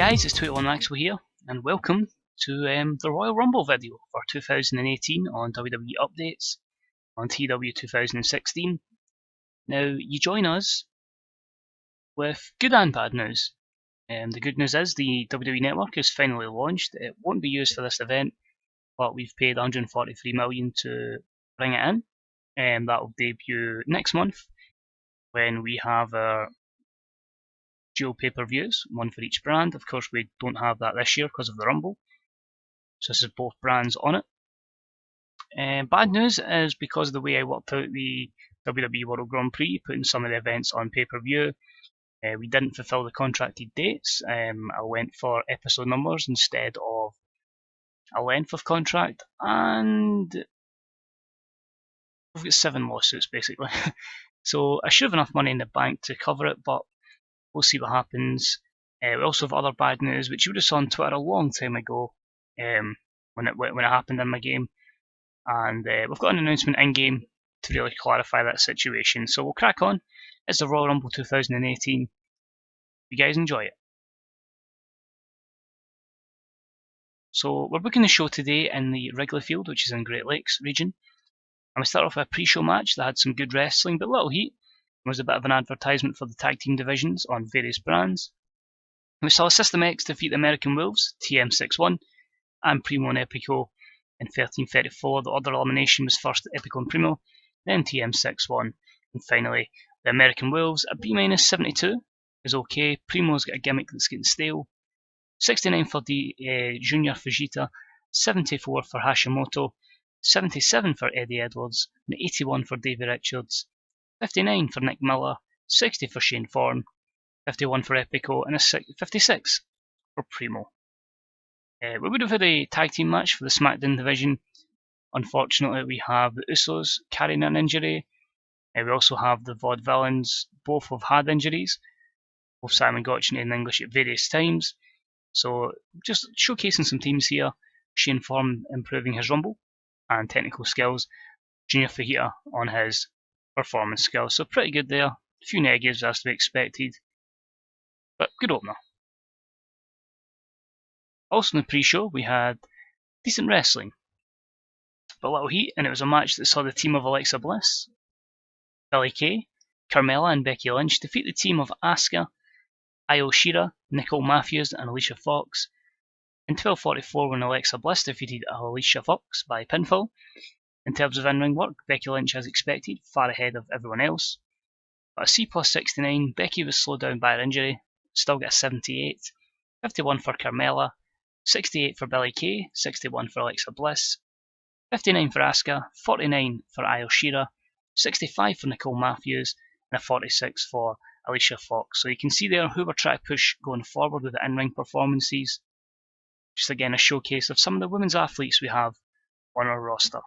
guys, it's 21 Maxwell here, and welcome to the Royal Rumble video for 2018 on WWE Updates on TW 2016. Now, you join us with good and bad news. The good news is the WWE Network is finally launched. It won't be used for this event, but we've paid $143 million to bring it in, and that will debut next month when we have our dual pay-per-views, one for each brand. Of course, we don't have that this year because of the Rumble, so this is both brands on it. Bad news is because of the way I worked out the WWE World Grand Prix, putting some of the events on pay-per-view, we didn't fulfill the contracted dates. I went for episode numbers instead of a length of contract, and we've got 7 lawsuits basically. So I should have enough money in the bank to cover it, but we'll see what happens. We also have other bad news, which you would have saw on Twitter a long time ago when it happened in my game. And we've got an announcement in-game to really clarify that situation. So we'll crack on. It's the Royal Rumble 2018. You guys enjoy it. So we're booking the show today in the Wrigley Field, which is in Great Lakes region. And we start off with a pre-show match that had some good wrestling, but little heat. It was a bit of an advertisement for the tag team divisions on various brands. And we saw System X defeat the American Wolves, TM6-1, and Primo and Epico in 13:34. The order elimination was first Epico and Primo, then TM6-1, and finally the American Wolves. A B-72 is okay. Primo's got a gimmick that's getting stale. 69 for the Junior Fujita, 74 for Hashimoto, 77 for Eddie Edwards, and 81 for Davey Richards. 59 for Nick Miller, 60 for Shane Thorne, 51 for Epico, and a 56 for Primo. We would have had a tag team match for the SmackDown division. Unfortunately, we have the Usos carrying an injury. We also have the Vaudevillains. Both have had injuries. Both Simon Gotch and English at various times. So just showcasing some teams here. Shane Thorne improving his Rumble and technical skills. Junior Fajita on his performance skills. So pretty good there. A few negatives as to be expected, but good opener. Also in the pre-show we had decent wrestling, but little heat, and it was a match that saw the team of Alexa Bliss, Billie Kay, Carmella and Becky Lynch defeat the team of Asuka, Io Shirai, Nicole Matthews and Alicia Fox in 12:44 when Alexa Bliss defeated Alicia Fox by pinfall. In terms of in-ring work, Becky Lynch, as expected, far ahead of everyone else. But a C+69, Becky was slowed down by her injury, still got a 78, 51 for Carmella, 68 for Billie Kay, 61 for Alexa Bliss, 59 for Asuka, 49 for Io Shirai, 65 for Nicole Matthews, and a 46 for Alicia Fox. So you can see there who we're trying to push going forward with the in-ring performances. Just again a showcase of some of the women's athletes we have on our roster.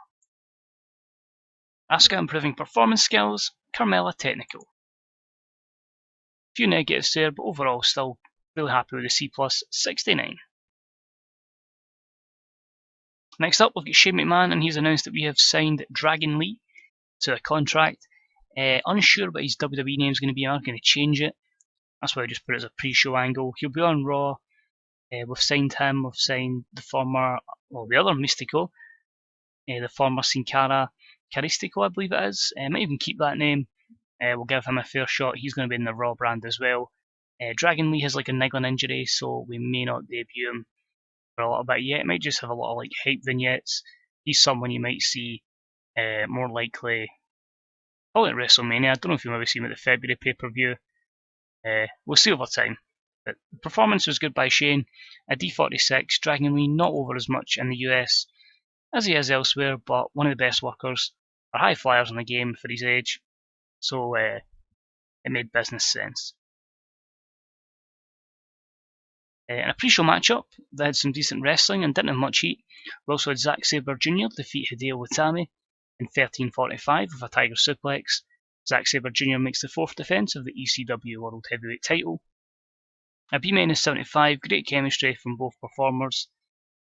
Asuka improving performance skills, Carmella technical. Few negatives there, but overall still really happy with the C+69. Next up, we've got Shane McMahon, and he's announced that we have signed Dragon Lee to a contract. Unsure what his WWE name is going to be, I'm going to change it. That's why I just put it as a pre-show angle. He'll be on Raw. We've signed him, we've signed the other Mystico, the former Sin Cara Caristico, I believe it is. Might even keep that name. We'll give him a fair shot. He's going to be in the Raw brand as well. Dragon Lee has like a niggling injury, so we may not debut him for a little bit yet. It might just have a lot of like hype vignettes. He's someone you might see more likely probably at WrestleMania. I don't know if you'll maybe see him at the February pay-per-view. We'll see over time. But the performance was good by Shane. A D46, Dragon Lee not over as much in the US as he is elsewhere, but one of the best workers or high flyers in the game for his age. So it made business sense. In a pre-show matchup, they had some decent wrestling and didn't have much heat. We also had Zack Sabre Jr. defeat Hideo Itami in 13:45 with a Tiger Suplex. Zack Sabre Jr. makes the 4th defense of the ECW World Heavyweight title. A B-75, great chemistry from both performers.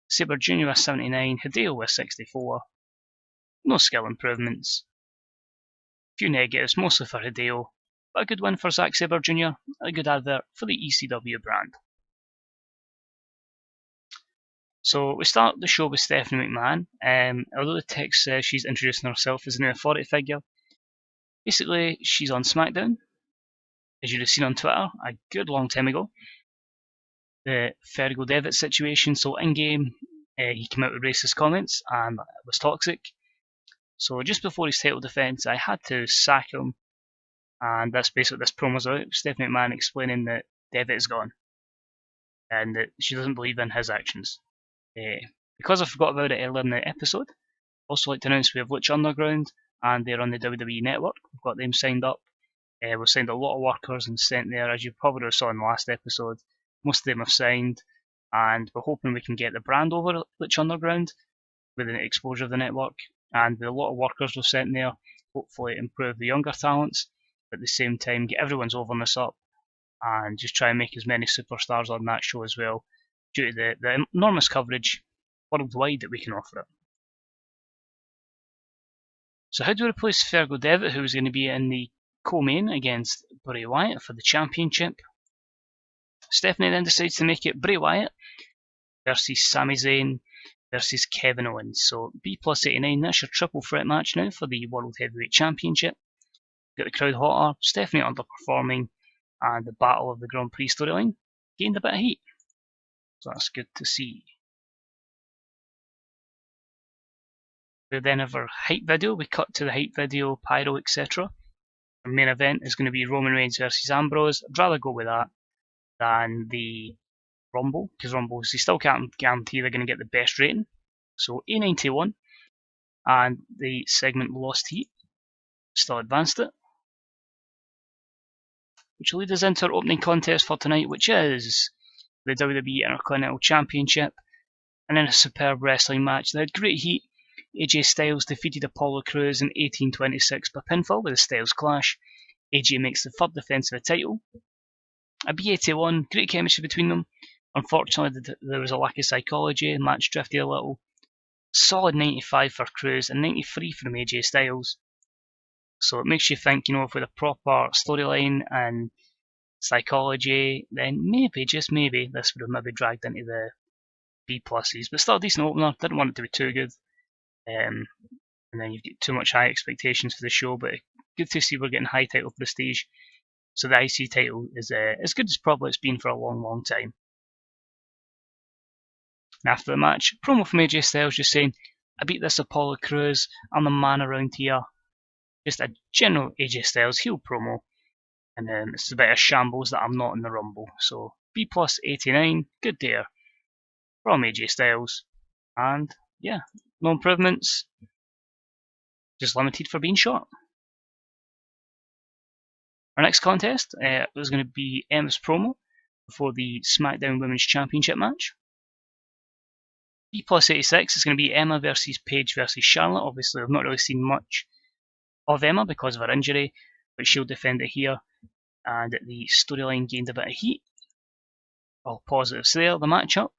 Sabre Jr. with 79, Hideo with 64. No skill improvements. Few negatives, mostly for Hideo, but a good win for Zack Sabre Jr. A good advert for the ECW brand. So we start the show with Stephanie McMahon. Although the text says she's introducing herself as a new authority figure, basically she's on SmackDown, as you'd have seen on Twitter a good long time ago. The Fergal Devitt situation, so in game he came out with racist comments and it was toxic. So just before his title defence, I had to sack him, and that's basically what this promo's about. Stephanie McMahon explaining that Devitt is gone and that she doesn't believe in his actions. Because I forgot about it earlier in the episode, I'd also like to announce we have Lucha Underground and they're on the WWE Network. We've got them signed up. We've signed a lot of workers and sent there, as you probably saw in the last episode. Most of them have signed, and we're hoping we can get the brand over at Lucha Underground with the exposure of the network. And with a lot of workers we've sent there, hopefully improve the younger talents, but at the same time get everyone's overness up and just try and make as many superstars on that show as well, due to the enormous coverage worldwide that we can offer it. So how do we replace Fergal Devitt, who was going to be in the co-main against Bray Wyatt for the championship? Stephanie then decides to make it Bray Wyatt versus Sami Zayn versus Kevin Owens. So B plus 89, that's your triple threat match now for the World Heavyweight Championship. Got the crowd hotter, Stephanie underperforming, and the Battle of the Grand Prix storyline gained a bit of heat. So that's good to see. We then have our hype video. We cut to the hype video, pyro, etc. Our main event is going to be Roman Reigns versus Ambrose. I'd rather go with that than the Rumble, because Rumbles, you still can't guarantee they're going to get the best rating. So A91, and the segment Lost Heat still advanced it, which will lead us into our opening contest for tonight, which is the WWE Intercontinental Championship, and then a superb wrestling match. They had great heat. AJ Styles defeated Apollo Crews in 1826 by pinfall with a Styles Clash. AJ makes the third defence of the title. A B81, great chemistry between them. Unfortunately, there was a lack of psychology. The match drifted a little. Solid 95 for Crews and 93 from AJ Styles. So it makes you think, if with a proper storyline and psychology, then maybe, just maybe, this would have maybe dragged into the B pluses. But still a decent opener. Didn't want it to be too good. And then you get too much high expectations for the show, but good to see we're getting high title prestige. So the IC title is as good as probably it's been for a long, long time. And after the match, promo from AJ Styles just saying, I beat this Apollo Crews, I'm the man around here. Just a general AJ Styles heel promo. And it's a bit of shambles that I'm not in the Rumble. So B plus 89, good there from AJ Styles. And yeah, no improvements, just limited for being short. Our next contest was going to be Emma's promo before the SmackDown Women's Championship match. B plus 86 is going to be Emma versus Paige versus Charlotte. Obviously, we've not really seen much of Emma because of her injury, but she'll defend it here. And the storyline gained a bit of heat. All positives there. The matchup,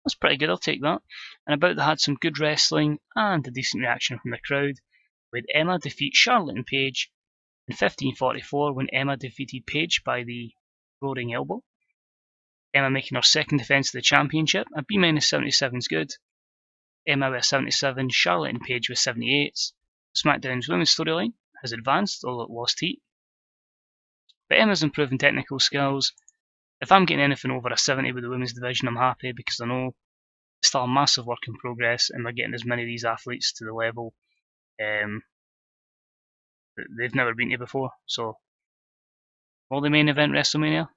that's pretty good, I'll take that. And about that had some good wrestling and a decent reaction from the crowd, with Emma defeat Charlotte and Paige in 1544 when Emma defeated Paige by the Roaring Elbow. Emma making her second defence of the championship. A B-77 is good. Emma with 77, Charlotte and Paige with 78s. SmackDown's women's storyline has advanced, although it lost heat. But Emma's improving technical skills. If I'm getting anything over a 70 with the women's division, I'm happy because I know it's still a massive work in progress and we're getting as many of these athletes to the level that they've never been to before. So, will the main event WrestleMania?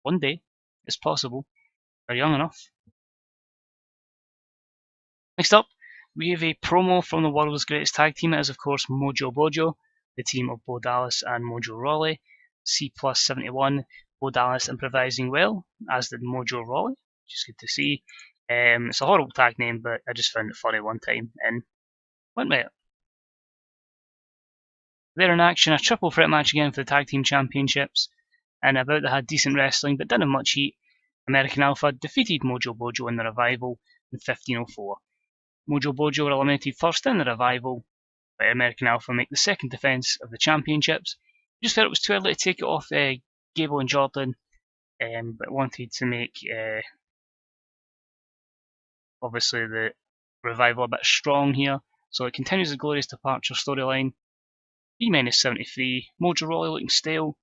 One day, it's possible. They're young enough. Next up, we have a promo from the world's greatest tag team. It is, of course, Mojo Bojo, the team of Bo Dallas and Mojo Rawley. C plus 71, Bo Dallas improvising well, as did Mojo Rawley, which is good to see. It's a horrible tag name, but I just found it funny one time and went with it. They're in action, a triple threat match again for the tag team championships, and about that had decent wrestling but didn't have much heat. American Alpha defeated Mojo Bojo in the Revival in 1504. Mojo Bojo were eliminated first in the Revival, but American Alpha make the second defence of the championships. Just felt it was too early to take it off Gable and Jordan, but wanted to make Obviously the revival a bit strong here, so it continues the Glorious Departure storyline. B-73, Mojo Rawley looking stale.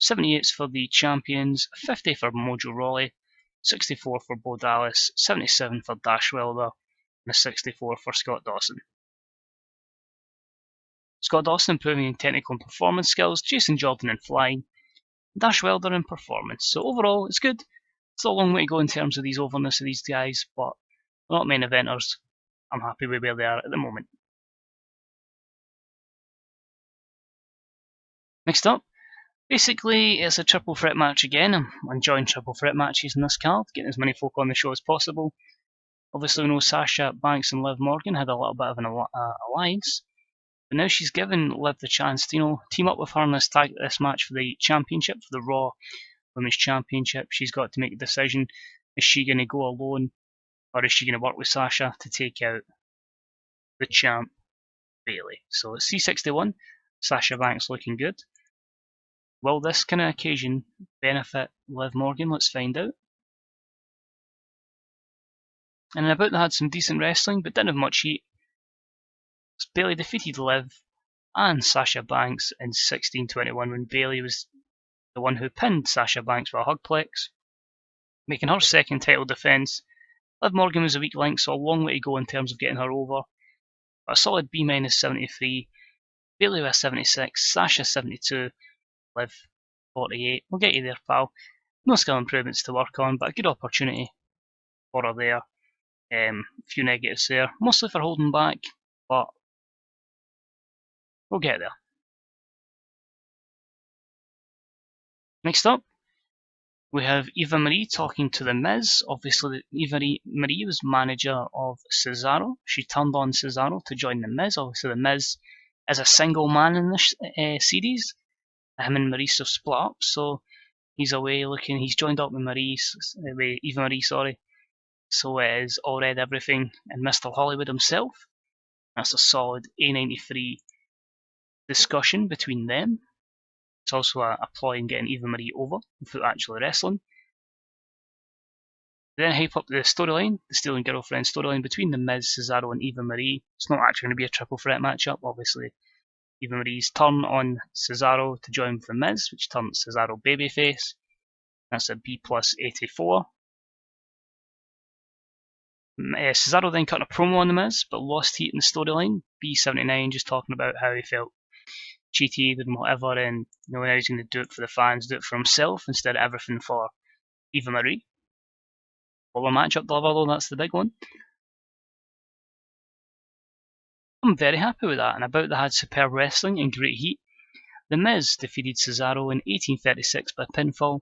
78s for the champions, 50 for Mojo Rawley, 64 for Bo Dallas, 77 for Dash Wilder, and a 64 for Scott Dawson. Scott Dawson improving in technical and performance skills, Jason Jordan in flying, Dash Wilder in performance. So overall, it's good. Still a long way to go in terms of these overness of these guys, but they're not main eventers. I'm happy with where they are at the moment. Next up, basically it's a triple threat match again. I'm enjoying triple threat matches in this card, getting as many folk on the show as possible. Obviously we know Sasha, Banks and Liv Morgan had a little bit of an alliance, but now she's given Liv the chance to team up with her in this match for the championship, for the Raw Women's Championship. She's got to make a decision. Is she going to go alone, or is she going to work with Sasha to take out the champ, Bayley? So it's C61, Sasha Banks looking good. Will this kind of occasion benefit Liv Morgan? Let's find out. And in about they had some decent wrestling, but didn't have much heat. Bayley defeated Liv and Sasha Banks in 16:21 when Bayley was the one who pinned Sasha Banks with a hugplex, making her second title defence. Liv Morgan was a weak link, so a long way to go in terms of getting her over. But a solid B-73, Bayley with a 76, Sasha 72, Liv 48. We'll get you there, pal. No skill improvements to work on, but a good opportunity for her there. A few negatives there, mostly for holding back, but we'll get there. Next up, we have Eva Marie talking to The Miz. Obviously, Eva Marie was manager of Cesaro. She turned on Cesaro to join The Miz. Obviously, The Miz is a single man in this series. Him and Maurice have split up, so he's away looking. He's joined up with Eva Marie, sorry. So it is All Red Everything and Mr. Hollywood himself. That's a solid A93 discussion between them. It's also a ploy in getting Eva Marie over without actually wrestling. They then hype up the storyline, the Stealing Girlfriend storyline between The Miz, Cesaro and Eva Marie. It's not actually going to be a triple threat matchup, obviously. Eva Marie's turn on Cesaro to join with The Miz, which turns Cesaro babyface. That's a B+84. Cesaro then cut a promo on The Miz, but lost heat in the storyline. B79 just talking about how he felt cheated and whatever, and now he's going to do it for the fans, do it for himself instead of everything for Eva Marie. Well, a matchup lover though, that's the big one. I'm very happy with that, and about they had superb wrestling and great heat. The Miz defeated Cesaro in 1836 by pinfall,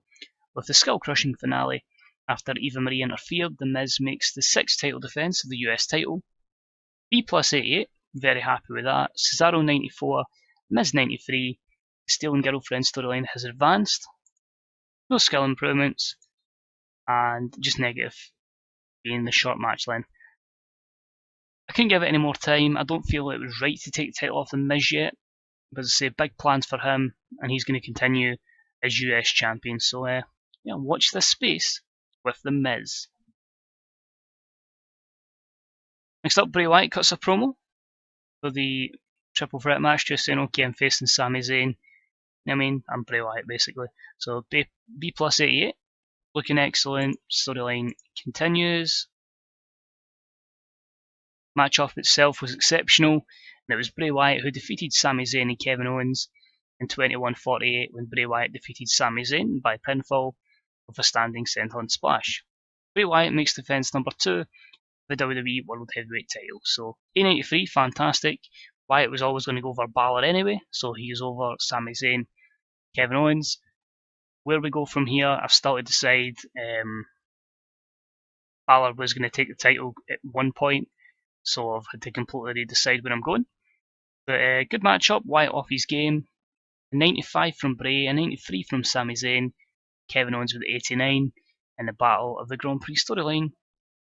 with the skull-crushing finale. After Eva Marie interfered, The Miz makes the 6th title defence of the US title. B+88, very happy with that. Cesaro 94, Miz 93. The Stealing Girlfriend storyline has advanced. No skill improvements, and just negative being the short match length. I couldn't give it any more time. I don't feel it was right to take the title off The Miz yet. But as I say, big plans for him, and he's going to continue as US champion. So yeah, watch this space with The Miz. Next up, Bray Wyatt cuts a promo for the triple threat match, just saying, okay, I'm facing Sami Zayn. I mean, I'm Bray Wyatt basically. So B+88, looking excellent. Storyline continues. Match off itself was exceptional, and it was Bray Wyatt who defeated Sami Zayn and Kevin Owens in 21:48 when Bray Wyatt defeated Sami Zayn by pinfall with a standing senton splash. Bray Wyatt makes defense number 2, the WWE World Heavyweight title. So A93, fantastic. Wyatt was always going to go over Balor anyway, so he's over Sami Zayn, Kevin Owens. Where we go from here, I've still to decide. Balor was going to take the title at one point, so I've had to completely decide where I'm going. But good matchup, Wyatt off his game. A 95 from Bray, a 93 from Sami Zayn, Kevin Owens with 89 in the Battle of the Grand Prix storyline.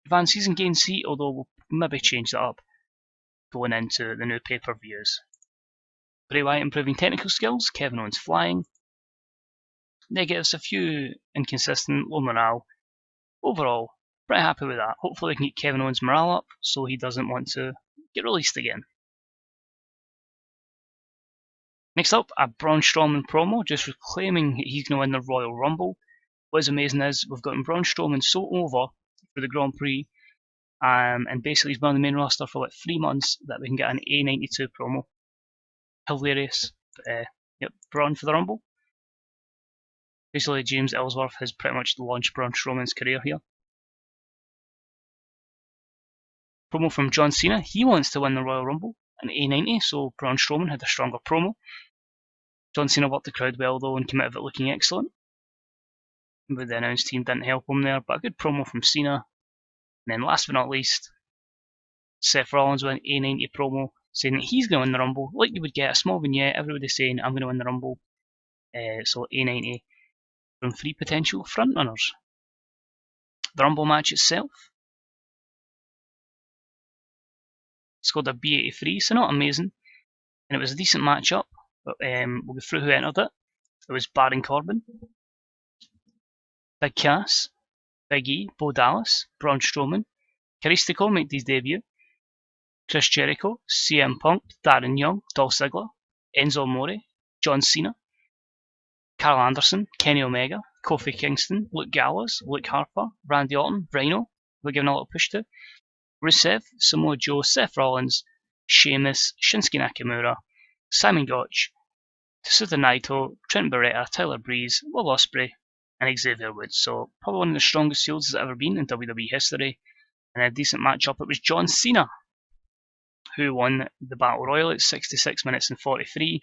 Advances and gains heat, although we'll maybe change that up going into the new pay-per-views. Bray Wyatt improving technical skills, Kevin Owens flying. Negatives, a few inconsistent, low morale. Overall, Pretty happy with that. Hopefully we can get Kevin Owens' morale up so he doesn't want to get released again. Next up, a Braun Strowman promo, just reclaiming that he's going to win the Royal Rumble. What is amazing is we've gotten Braun Strowman so over for the Grand Prix, and basically he's been on the main roster for like 3 months that we can get an A92 promo. Hilarious. Yep, Braun for the Rumble. Basically, James Ellsworth has pretty much launched Braun Strowman's career here. Promo from John Cena. He wants to win the Royal Rumble, an A90, so Braun Strowman had a stronger promo. John Cena worked the crowd well though and came out of it looking excellent. But the announce team didn't help him there, but a good promo from Cena. And then last but not least, Seth Rollins with an A90 promo saying that he's going to win the Rumble. Like you would get a small vignette, everybody saying, I'm going to win the Rumble. So A90 from 3 potential frontrunners. The Rumble match itself scored a B83, so not amazing. And it was a decent matchup, but we'll go through who entered it. It was Baron Corbin, Big Cass, Big E, Bo Dallas, Braun Strowman, Caristico made his debut, Chris Jericho, CM Punk, Darren Young, Dolph Ziggler, Enzo Amore, John Cena, Carl Anderson, Kenny Omega, Kofi Kingston, Luke Gallows, Luke Harper, Randy Orton, Rhino, we're giving a little push to, Rusev, Samoa Joe, Seth Rollins, Sheamus, Shinsuke Nakamura, Simon Gotch, Tetsuya Naito, Trent Beretta, Tyler Breeze, Will Ospreay, and Xavier Woods. So probably one of the strongest fields there's ever been in WWE history. And a decent matchup. It was John Cena who won the Battle Royal at 66 minutes and 43.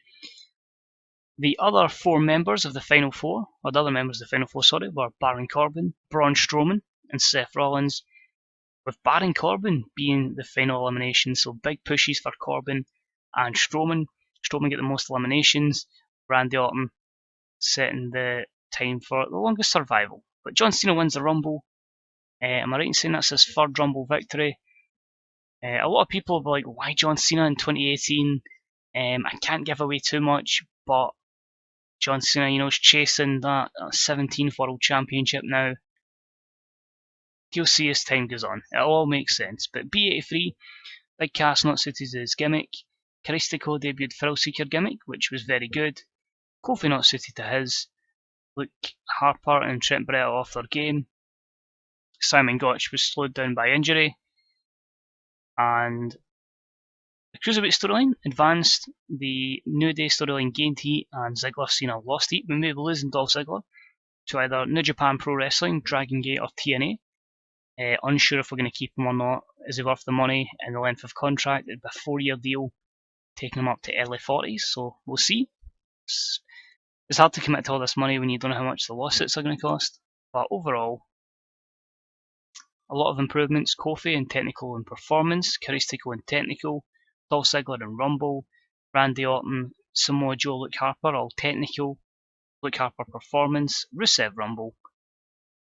The other 4 members of the Final Four, or the other members of the Final Four, sorry, were Baron Corbin, Braun Strowman, and Seth Rollins, with Baron Corbin being the final elimination. So big pushes for Corbin and Strowman. Strowman get the most eliminations. Randy Orton setting the time for the longest survival. But John Cena wins the Rumble. Am I right in saying that's his 3rd Rumble victory? A lot of people will be like, why John Cena in 2018? I can't give away too much, but John Cena, is chasing that 17th World Championship now. He'll see as time goes on. It all makes sense. But B83, Big Cass not suited to his gimmick. Caristico debuted Thrill Seeker gimmick, which was very good. Kofi not suited to his. Luke Harper and Trent Beretta off their game. Simon Gotch was slowed down by injury. And the Cruiserweight storyline advanced. The New Day storyline gained heat, and Ziggler Cena lost heat. We may be losing Dolph Ziggler to either New Japan Pro Wrestling, Dragon Gate, or TNA. Unsure if we're going to keep him or not. Is he worth the money and the length of contract? It'd be a 4-year deal, taking him up to early 40s, so we'll see. It's hard to commit to all this money when you don't know how much the lawsuits are going to cost. But overall, a lot of improvements. Kofi in technical and performance, Caristico in technical, Dolph Ziggler in Rumble, Randy Orton, Samoa Joe, Luke Harper, all technical, Luke Harper performance, Rusev Rumble,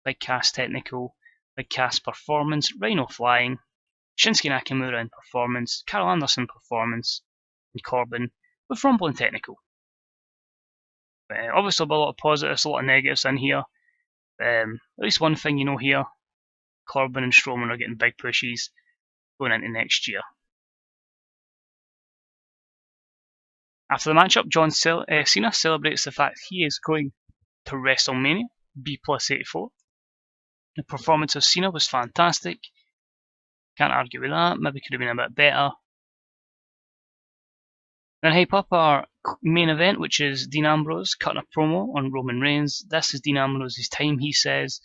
Big Cass technical, Big Cass performance, Rhino flying, Shinsuke Nakamura in performance, Carl Anderson performance, and Corbin with Rumble and technical. Obviously, a lot of positives, a lot of negatives in here. At least one thing you know here, Corbin and Strowman are getting big pushes going into next year. After the matchup, John Cena celebrates the fact he is going to WrestleMania, B+84. The performance of Cena was fantastic. Can't argue with that. Maybe could have been a bit better. Then hype up our main event, which is Dean Ambrose cutting a promo on Roman Reigns. This is Dean Ambrose's time, he says.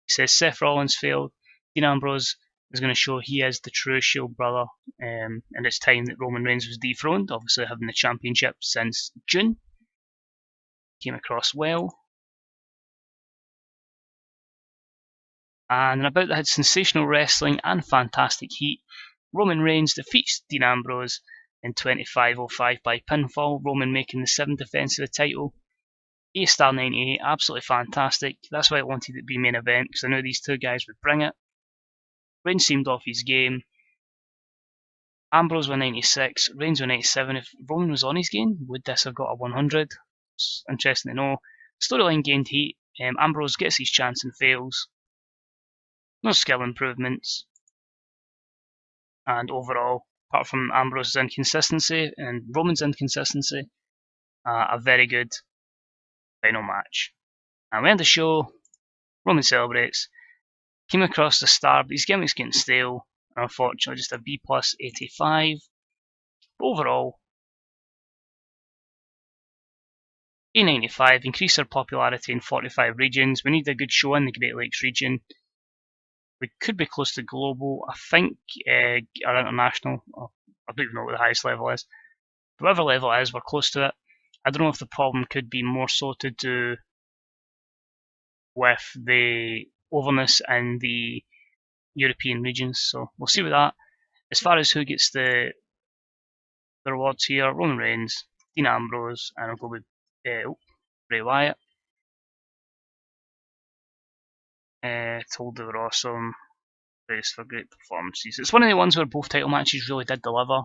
He says Seth Rollins failed. Dean Ambrose is going to show he is the true Shield brother. And it's time that Roman Reigns was dethroned, obviously having the championship since June. Came across well. And about that had sensational wrestling and fantastic heat. Roman Reigns defeats Dean Ambrose in 25:05 by pinfall. Roman making the 7th defense of the title. A-star 98, absolutely fantastic. That's why I wanted it to be main event, because I knew these 2 guys would bring it. Reigns seemed off his game. Ambrose with 96, Reigns with 97. If Roman was on his game, would this have got a 100? It's interesting to know. Storyline gained heat. Ambrose gets his chance and fails. No skill improvements. And overall, apart from Ambrose's inconsistency and Roman's inconsistency, a very good final match. And we end the show. Roman celebrates. Came across the star, but his gimmick's getting stale. Unfortunately, just a B plus 85. But overall, A95 increased our popularity in 45 regions. We need a good show in the Great Lakes region. We could be close to global. I think our international, I don't even know what the highest level is. Whatever level it is, we're close to it. I don't know if the problem could be more so to do with the overness in the European regions. So we'll see with that. As far as who gets the rewards here, Roman Reigns, Dean Ambrose, and I'll go with Bray Wyatt. Told they were awesome. Praised for great performances. It's one of the ones where both title matches really did deliver.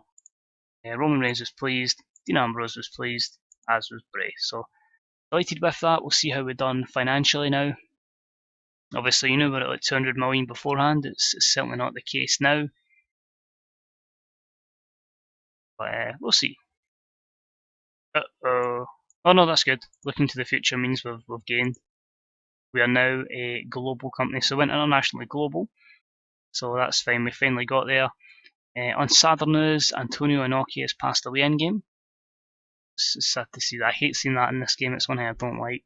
Roman Reigns was pleased, Dean Ambrose was pleased, as was Bray. So delighted with that. We'll see how we're done financially now. Obviously, you know we're at like 200 million beforehand. It's certainly not the case now. But we'll see. Uh-oh. Oh no, that's good. Looking to the future means we've gained. We are now a global company, so we went internationally global. So that's fine. We finally got there. On sadder news, Antonio Inoki has passed away in game. It's sad to see that. I hate seeing that in this game. It's one thing I don't like.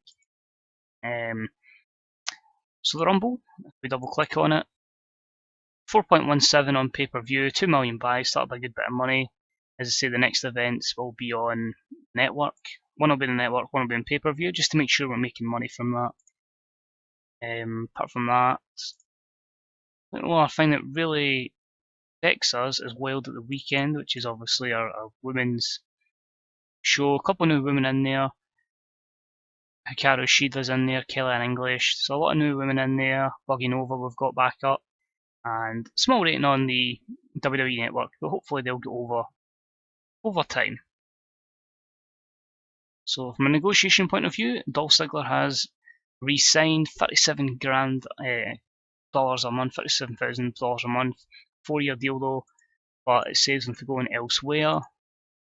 So the Rumble, if we double click on it, 4.17 on pay per view, 2 million buys, that'll be a good bit of money. As I say, the next events will be on network. One will be the network, one will be on pay per view, just to make sure we're making money from that. Apart from that, I find that really affects us is Wild at the Weekend, which is obviously our women's show. A couple of new women in there. Hikaru Shida's in there, Kellyanne English. So a lot of new women in there. Buggy Nova we've got back up. And small rating on the WWE Network, but hopefully they'll get over time. So from a negotiation point of view, Dolph Ziggler has re-signed $37,000 a month, $37,000 a month, 4-year deal though, but it saves him for going elsewhere.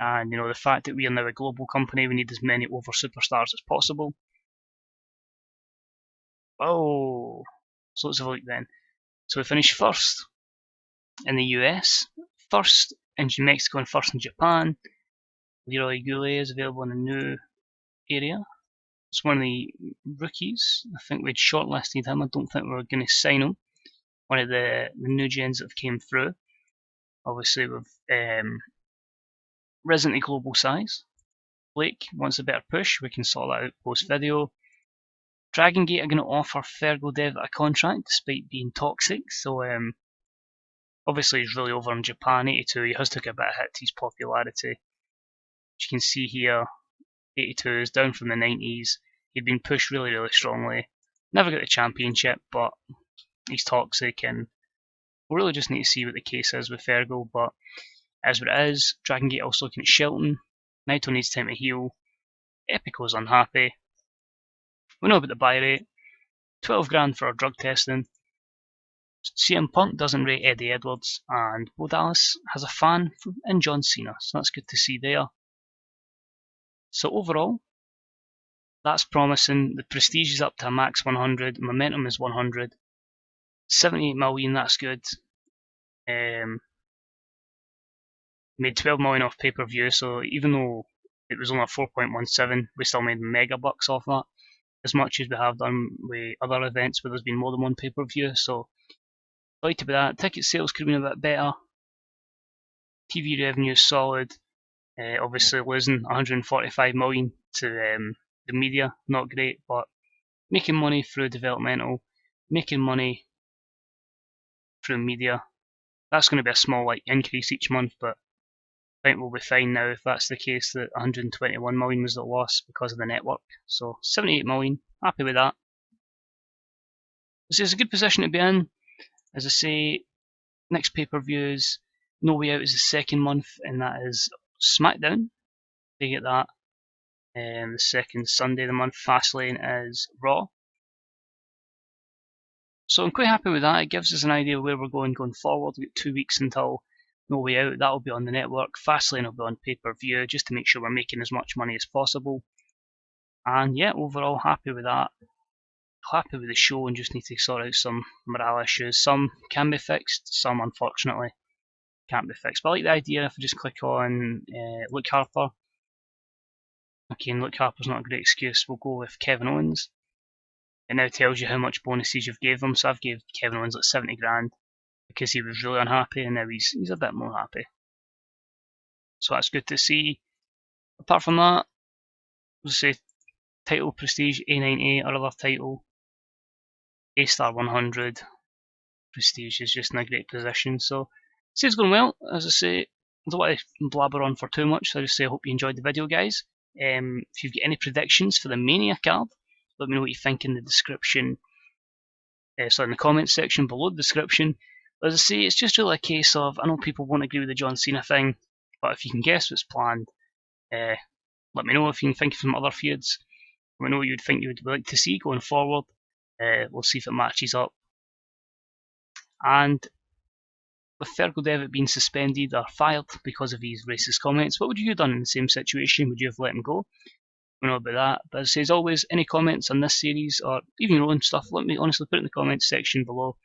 And the fact that we are now a global company, we need as many over superstars as possible. Oh, so let's have a look then. So we finished first in the US, first in Mexico, and first in Japan. Leroy Goulet is available in a new area. It's one of the rookies. I think we'd shortlisted him. I don't think we were going to sign him. One of the new gens that have came through. Obviously, we've risen to global size. Blake wants a better push. We can sort that out post video. Dragon Gate are going to offer Fergal Dev a contract despite being toxic. So obviously he's really over in Japan. 82. He has took a bit of hit to his popularity. As you can see here, 82 is down from the 90s. He'd been pushed really, really strongly. Never got the championship, but he's toxic, and we'll really just need to see what the case is with Fergal. But as what it is, Dragon Gate also looking at Shelton. Naito needs time to heal. Epico's unhappy. We know about the buy rate. 12 grand for our drug testing. CM Punk doesn't rate Eddie Edwards, and Bo Dallas has a fan in John Cena, so that's good to see there. So overall, that's promising. The prestige is up to a max 100. Momentum is 100. 78 million, that's good. Made 12 million off pay per view, so even though it was only a 4.17, we still made mega bucks off that. As much as we have done with other events where there's been more than one pay per view, so delighted with that. Ticket sales could have been a bit better. TV revenue is solid. Obviously losing 145 million to the media, not great, but making money through developmental, making money through media. That's going to be a small increase each month, but I think we'll be fine now if that's the case. That 121 million was the loss because of the network. So 78 million, happy with that. This is a good position to be in. As I say, next pay-per-views, No Way Out is the second month, and that is SmackDown. They get that. The second Sunday of the month, Fastlane is Raw. So I'm quite happy with that. It gives us an idea of where we're going forward. We've got 2 weeks until No Way Out. That'll be on the network. Fastlane will be on pay-per-view, just to make sure we're making as much money as possible. And yeah, overall happy with that. Happy with the show, and just need to sort out some morale issues. Some can be fixed, some unfortunately can't be fixed. But I like the idea if I just click on Luke Harper. Okay, and Luke Harper's not a great excuse. We'll go with Kevin Owens. It now tells you how much bonuses you've gave him. So I've gave Kevin Owens like 70 grand because he was really unhappy, and now he's a bit more happy. So that's good to see. Apart from that, let's say title prestige A98, our other title, A-Star 100. Prestige is just in a great position. So it's going well. As I say, I don't want to blabber on for too much, so I just say I hope you enjoyed the video, guys. If you've got any predictions for the Mania card, let me know what you think in the description. So in the comments section below the description. As I say, it's just really a case of, I know people won't agree with the John Cena thing, but if you can guess what's planned, let me know if you can think of some other feuds. Let me know what you'd think you would like to see going forward. We'll see if it matches up. And with Fergal Devitt being suspended or fired because of his racist comments, what would you have done in the same situation? Would you have let him go? We know about that. But as I say, as always, any comments on this series or even your own stuff, let me honestly put it in the comments section below.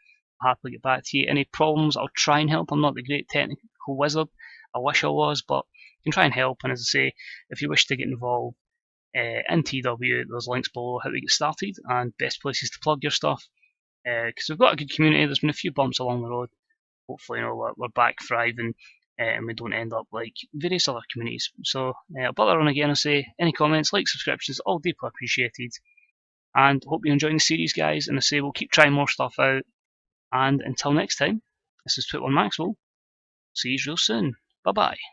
I'll happily get back to you. Any problems, I'll try and help. I'm not the great technical wizard. I wish I was, but I can try and help. And as I say, if you wish to get involved in TW, there's links below how to get started and best places to plug your stuff. Because we've got a good community. There's been a few bumps along the road. Hopefully, we're back thriving and we don't end up like various other communities. So, but on again, I say any comments, like, subscriptions, all deeply appreciated. And hope you're enjoying the series, guys. And I say we'll keep trying more stuff out. And until next time, this is Put One Maxwell. See you real soon. Bye bye.